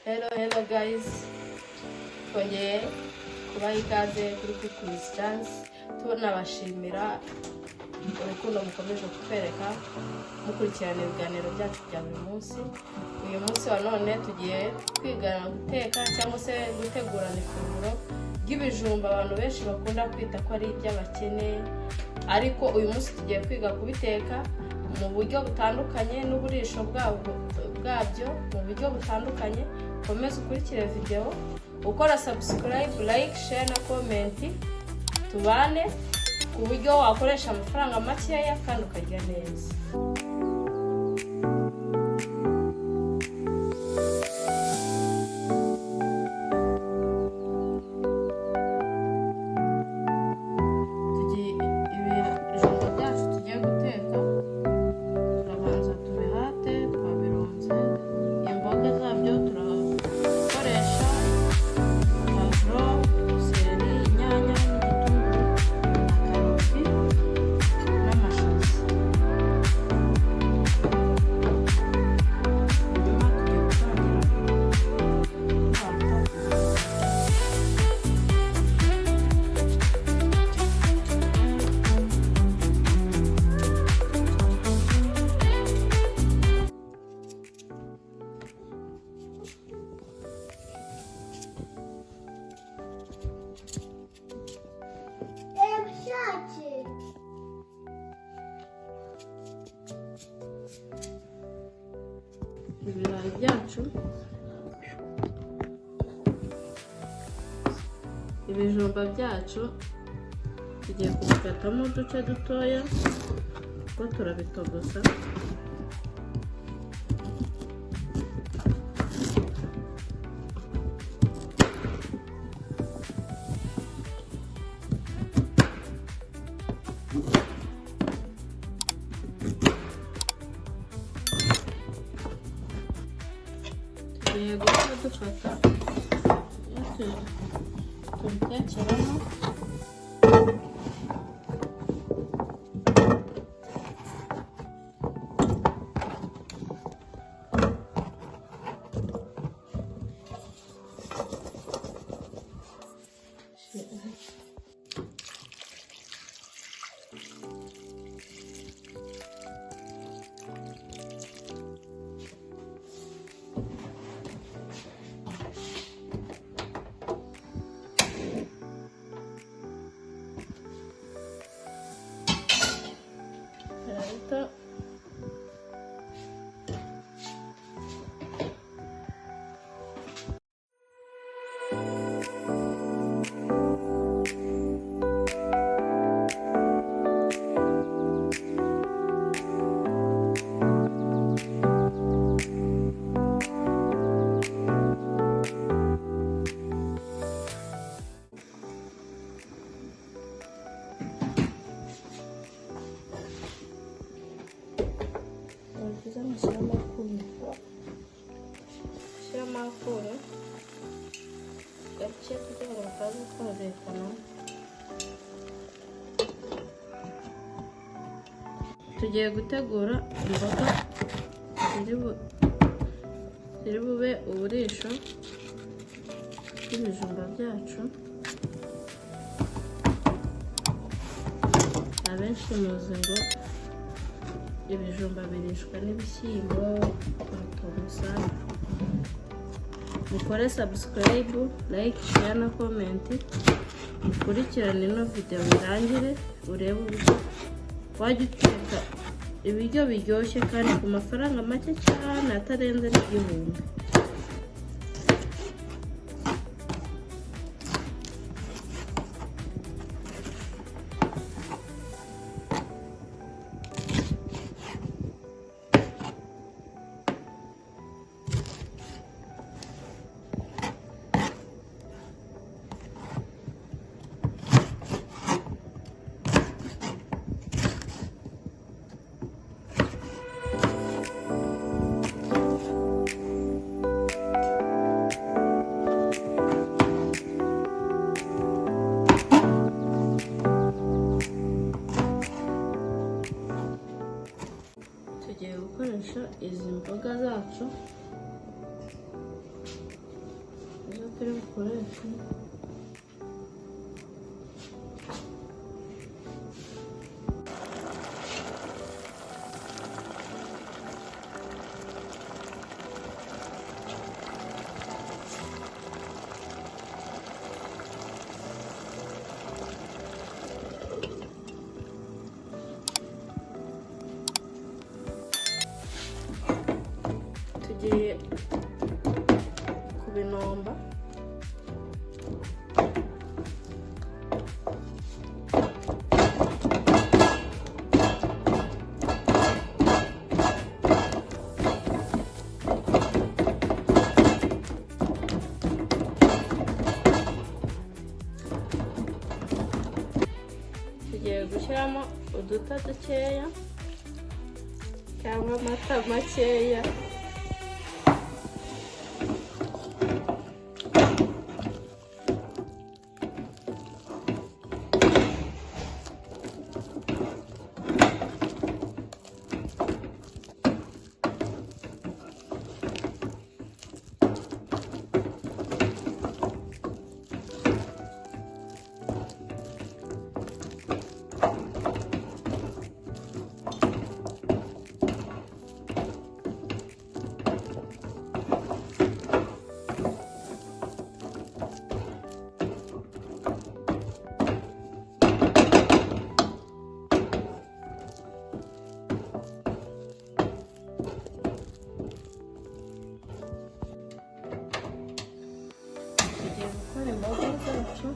Hello guys, twongeye kubaha ikaze kuri COOKWITHCHANCE. Tunabashimira urukundo mukomeje kutwereka mukurikirana ibiganiro byacu bya buri munsi. Uyu munsi wa none tugiye kwigana guteka cyangwa se gutegurana ifunguro ry'ibijumba abantu benshi bakunda kwita ko ari iby'abakene, ariko uyu munsi tugiye kwiga kubiteka mu buryo butandukanye n'uburisho bwabyo mu buryo butandukanye. Komeza ukurikire video, ukora subscribe, like, share na comment, tubane ku buryo wakoresha amafaranga makeya kandi ukarya neza. Ibirayi byacu, ibijumba byacu tugiye kubikatamo uduce dutoya kuko turabitogosa. Tugiye guhita dufata tubitekeramo. Shyiramo akuru gake kugira ngo bataza kumvikana. Tugiye gutegura imboga ziri bube uburisho bw'ibijumba byacu. Abenshi muzi ngo ibijumba birishwa n'ibishyimbo, gusa mukore subscribe, like, share na comment, mukurikirane ino video birangire urebe uburyo wajya uteka ibiryo biryoshye kandi ku mafaranga make cyane atarenze n'igihumbi. turi bukoreshe tugiye kubinomba. Tugiye gushyiramo uduta dukeya cyangwa amata makeya. Tugiye gukora imboga zacu.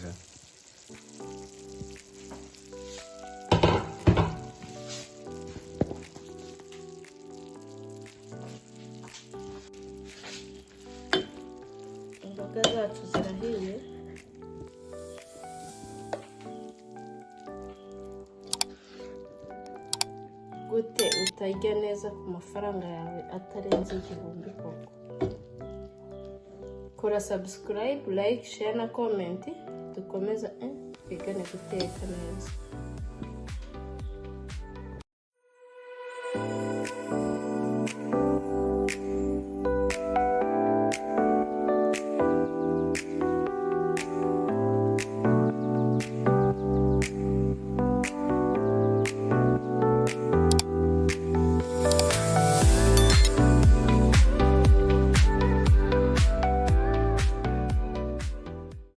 neza. Imboga zacu zirahiye. Gute utarya neza ku mafaranga yawe atarenze 1000 koko? Kora subscribe, like, share na comment dukomeza twigane guteka neza.